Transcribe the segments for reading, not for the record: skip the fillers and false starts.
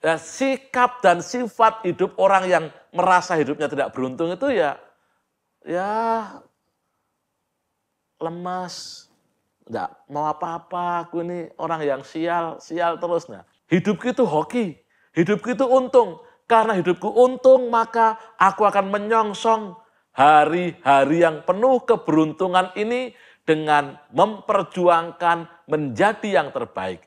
Ya, sikap dan sifat hidup orang yang merasa hidupnya tidak beruntung itu ya lemas, enggak mau apa-apa, aku ini orang yang sial terus. Nah, hidupku itu hoki, hidupku itu untung. Karena hidupku untung, maka aku akan menyongsong hari-hari yang penuh keberuntungan ini dengan memperjuangkan menjadi yang terbaik.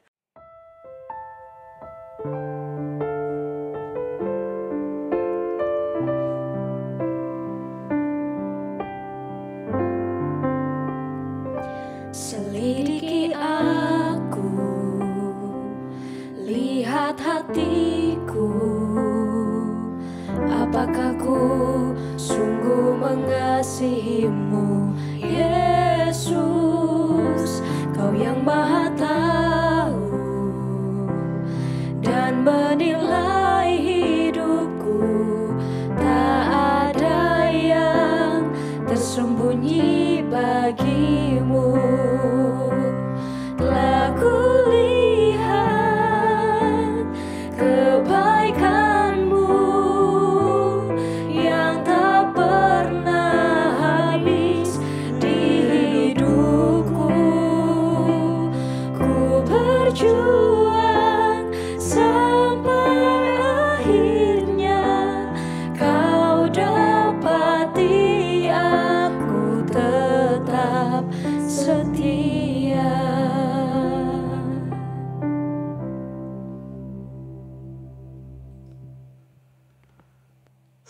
Selidiki aku, lihat hatiku, apakah ku sungguh mengasihimu, Yesus, Kau yang Maha Tahu dan menilai hidupku, tak ada yang tersembunyi bagimu. Telah kulihat kebaikan-Mu yang tak pernah habis di hidupku. Ku berjuang sampai akhirnya Kau dapati aku tetap setia.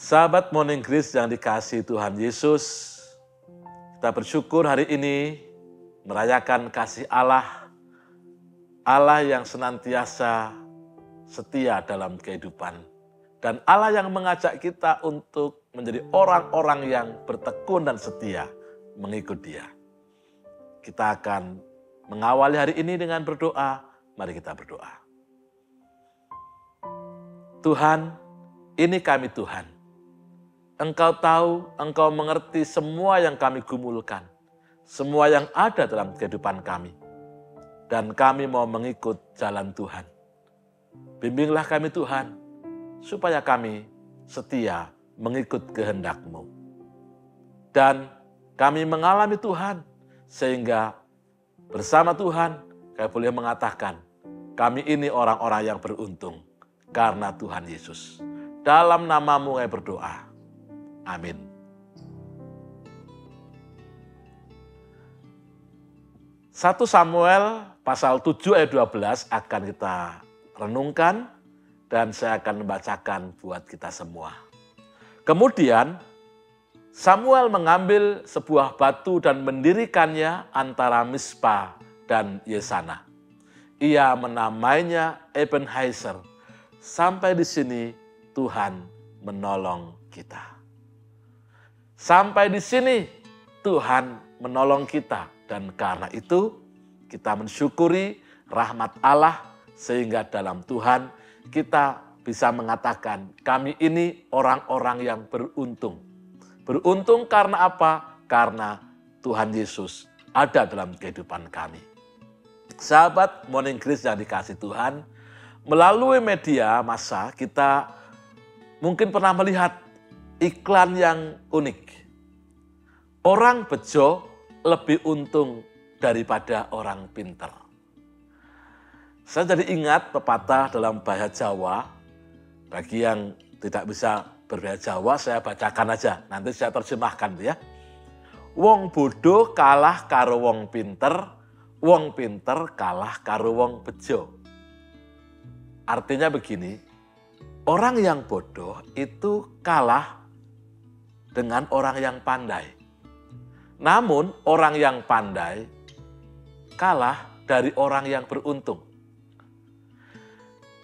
Sahabat Morning Grace yang dikasihi Tuhan Yesus, kita bersyukur hari ini merayakan kasih Allah, Allah yang senantiasa setia dalam kehidupan, dan Allah yang mengajak kita untuk menjadi orang-orang yang bertekun dan setia mengikut Dia. Kita akan mengawali hari ini dengan berdoa. Mari kita berdoa. Tuhan, ini kami Tuhan. Engkau tahu, Engkau mengerti semua yang kami gumulkan, semua yang ada dalam kehidupan kami. Dan kami mau mengikut jalan Tuhan. Bimbinglah kami Tuhan, supaya kami setia mengikut kehendak-Mu. Dan kami mengalami Tuhan, sehingga bersama Tuhan kami boleh mengatakan, kami ini orang-orang yang beruntung, karena Tuhan Yesus. Dalam nama-Mu kami berdoa. Amin. Satu Samuel pasal 7 ayat 12 akan kita renungkan dan saya akan membacakan buat kita semua. Kemudian Samuel mengambil sebuah batu dan mendirikannya antara Mispa dan Yesana. Ia menamainya Ebenezer. Sampai di sini Tuhan menolong kita. Sampai di sini Tuhan menolong kita, dan karena itu kita mensyukuri rahmat Allah sehingga dalam Tuhan kita bisa mengatakan kami ini orang-orang yang beruntung. Beruntung karena apa? Karena Tuhan Yesus ada dalam kehidupan kami. Sahabat Morning Grace yang dikasihi Tuhan, melalui media massa kita mungkin pernah melihat iklan yang unik. Orang bejo lebih untung daripada orang pinter. Saya jadi ingat pepatah dalam bahasa Jawa. Bagi yang tidak bisa berbahasa Jawa, saya bacakan aja. Nanti saya terjemahkan ya. Wong bodoh kalah karo wong pinter kalah karo wong bejo. Artinya begini, orang yang bodoh itu kalah dengan orang yang pandai. Namun orang yang pandai kalah dari orang yang beruntung.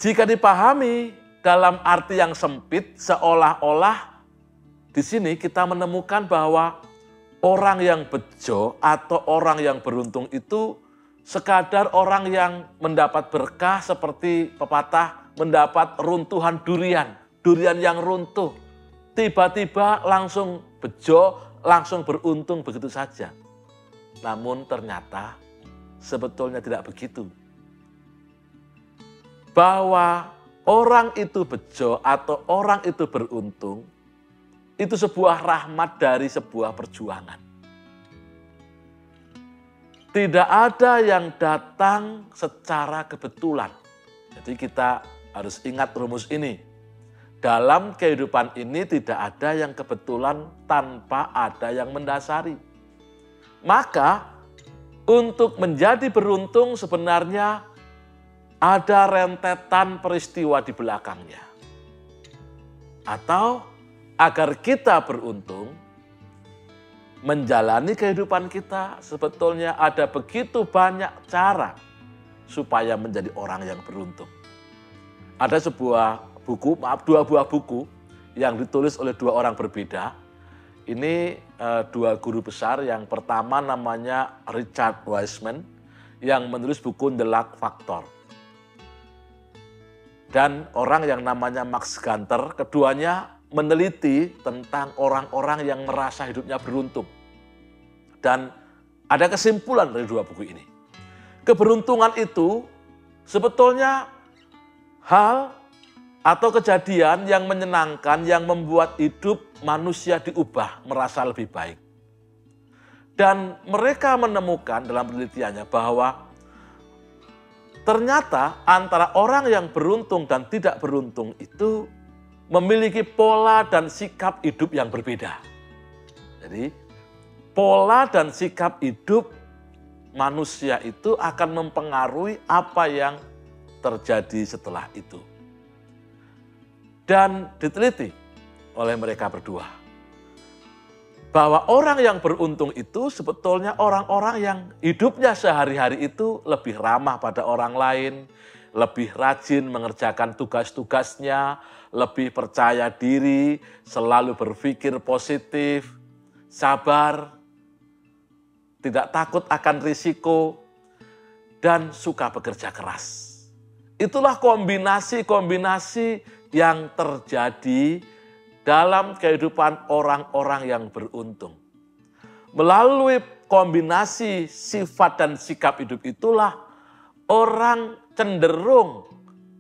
Jika dipahami dalam arti yang sempit, seolah-olah di sini kita menemukan bahwa orang yang bejo atau orang yang beruntung itu sekadar orang yang mendapat berkah seperti pepatah mendapat runtuhan durian yang runtuh. Tiba-tiba langsung bejo, langsung beruntung begitu saja. Namun ternyata sebetulnya tidak begitu. Bahwa orang itu bejo atau orang itu beruntung, itu sebuah rahmat dari sebuah perjuangan. Tidak ada yang datang secara kebetulan. Jadi kita harus ingat rumus ini. Dalam kehidupan ini tidak ada yang kebetulan tanpa ada yang mendasari. Maka untuk menjadi beruntung sebenarnya ada rentetan peristiwa di belakangnya. Atau agar kita beruntung, menjalani kehidupan kita sebetulnya ada begitu banyak cara supaya menjadi orang yang beruntung. Ada dua buah buku yang ditulis oleh dua orang berbeda. Ini dua guru besar. Yang pertama namanya Richard Wiseman yang menulis buku The Luck Factor. Dan orang yang namanya Max Ganter, keduanya meneliti tentang orang-orang yang merasa hidupnya beruntung. Dan ada kesimpulan dari dua buku ini. Keberuntungan itu sebetulnya hal atau kejadian yang menyenangkan yang membuat hidup manusia diubah merasa lebih baik. Dan mereka menemukan dalam penelitiannya bahwa ternyata antara orang yang beruntung dan tidak beruntung itu memiliki pola dan sikap hidup yang berbeda. Jadi pola dan sikap hidup manusia itu akan mempengaruhi apa yang terjadi setelah itu. Dan diteliti oleh mereka berdua bahwa orang yang beruntung itu sebetulnya orang-orang yang hidupnya sehari-hari itu lebih ramah pada orang lain, lebih rajin mengerjakan tugas-tugasnya, lebih percaya diri, selalu berpikir positif, sabar, tidak takut akan risiko, dan suka bekerja keras. Itulah kombinasi-kombinasi yang terjadi dalam kehidupan orang-orang yang beruntung. Melalui kombinasi sifat dan sikap hidup itulah orang cenderung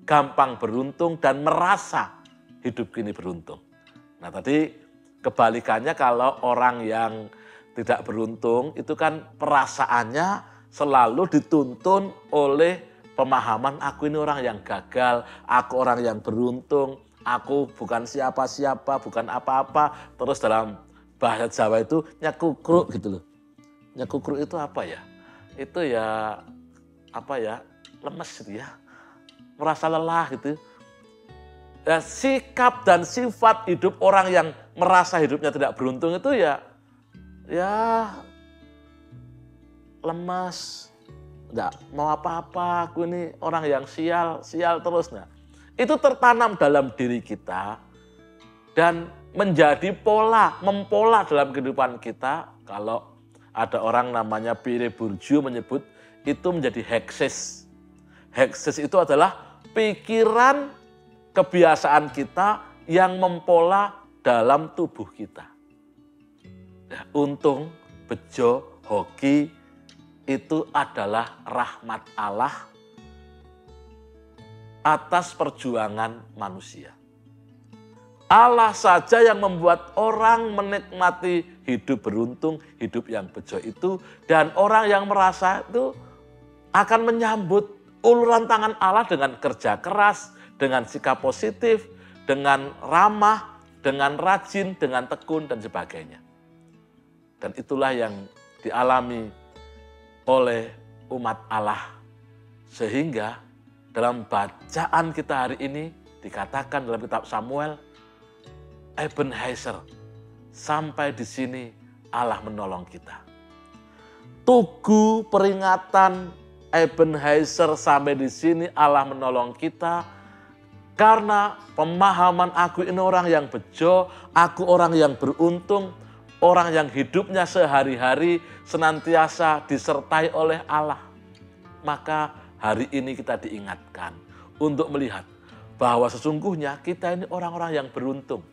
gampang beruntung dan merasa hidup kini beruntung. Nah tadi kebalikannya kalau orang yang tidak beruntung itu kan perasaannya selalu dituntun oleh pemahaman aku ini orang yang gagal, aku orang yang beruntung, aku bukan siapa-siapa, bukan apa-apa. Terus dalam bahasa Jawa itu nyakukruk gitu loh. Nyakukruk itu apa ya? Itu ya apa ya? Lemes gitu ya. Merasa lelah gitu. Ya, sikap dan sifat hidup orang yang merasa hidupnya tidak beruntung itu ya lemas. Enggak mau apa-apa, aku ini orang yang sial terus. Nah, itu tertanam dalam diri kita dan menjadi mempola dalam kehidupan kita. Kalau ada orang namanya Pierre Bourdieu menyebut itu menjadi heksis. Heksis itu adalah pikiran kebiasaan kita yang mempola dalam tubuh kita. Nah, untung, bejo, hoki, itu adalah rahmat Allah atas perjuangan manusia. Allah saja yang membuat orang menikmati hidup beruntung, hidup yang bejo itu. Dan orang yang merasa itu akan menyambut uluran tangan Allah dengan kerja keras, dengan sikap positif, dengan ramah, dengan rajin, dengan tekun, dan sebagainya. Dan itulah yang dialami oleh umat Allah. Sehingga dalam bacaan kita hari ini dikatakan dalam kitab Samuel, Ebenezer, sampai di sini Allah menolong kita. Tugu peringatan Ebenezer sampai di sini Allah menolong kita karena pemahaman aku ini orang yang bejo, aku orang yang beruntung, orang yang hidupnya sehari-hari senantiasa disertai oleh Allah. Maka hari ini kita diingatkan untuk melihat bahwa sesungguhnya kita ini orang-orang yang beruntung.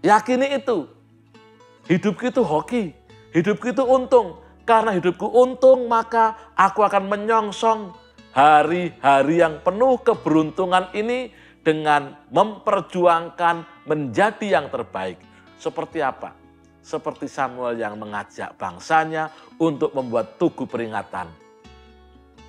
Yakini itu. Hidupku itu hoki, hidupku itu untung. Karena hidupku untung maka aku akan menyongsong hari-hari yang penuh keberuntungan ini dengan memperjuangkan menjadi yang terbaik. Seperti apa? Seperti Samuel yang mengajak bangsanya untuk membuat tugu peringatan.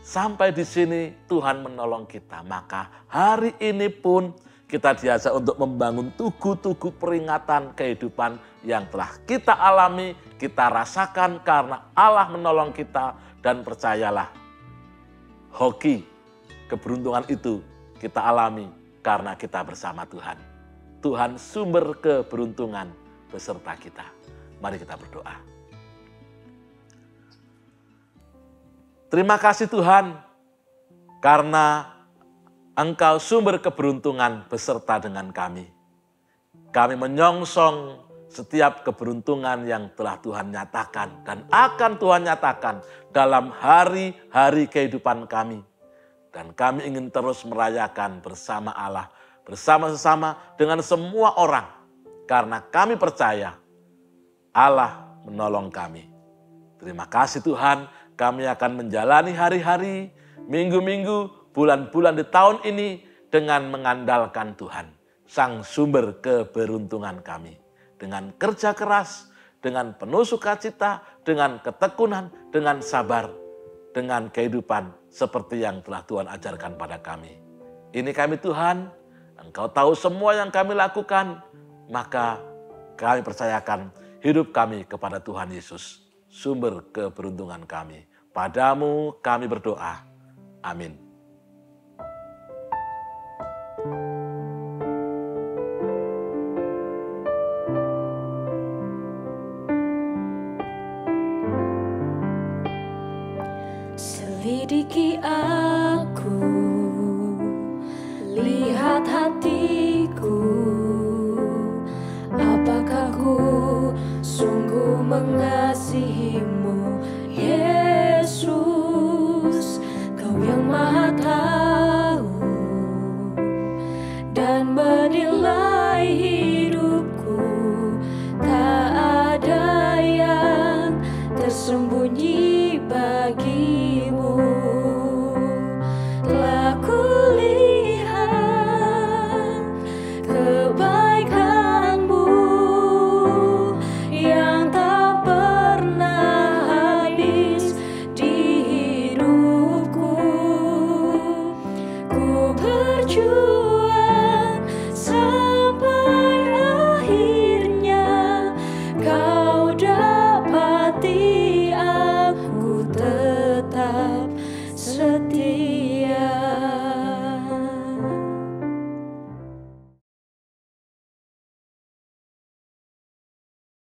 Sampai di sini Tuhan menolong kita. Maka hari ini pun kita diajak untuk membangun tugu-tugu peringatan kehidupan yang telah kita alami, kita rasakan karena Allah menolong kita. Dan percayalah, hoki keberuntungan itu kita alami karena kita bersama Tuhan. Tuhan sumber keberuntungan beserta kita. Mari kita berdoa. Terima kasih Tuhan, karena Engkau sumber keberuntungan beserta dengan kami. Kami menyongsong setiap keberuntungan yang telah Tuhan nyatakan dan akan Tuhan nyatakan dalam hari-hari kehidupan kami. Dan kami ingin terus merayakan bersama Allah, bersama-sama dengan semua orang. Karena kami percaya Allah menolong kami. Terima kasih Tuhan, kami akan menjalani hari-hari, minggu-minggu, bulan-bulan di tahun ini dengan mengandalkan Tuhan, Sang sumber keberuntungan kami. Dengan kerja keras, dengan penuh sukacita, dengan ketekunan, dengan sabar, dengan kehidupan seperti yang telah Tuhan ajarkan pada kami. Ini kami Tuhan, Engkau tahu semua yang kami lakukan, maka kami percayakan hidup kami kepada Tuhan Yesus, sumber keberuntungan kami. Padamu kami berdoa. Amin. Selidiki aku, lihat hatiku, apakah ku sungguh mengasihimu, Yesus, Kau yang Maha Tahu dan menilai hidupku, tak ada yang tersembunyi bagimu. Telah kulihat kebaikan-Mu yang tak pernah habis di hidupku. Ku berjuang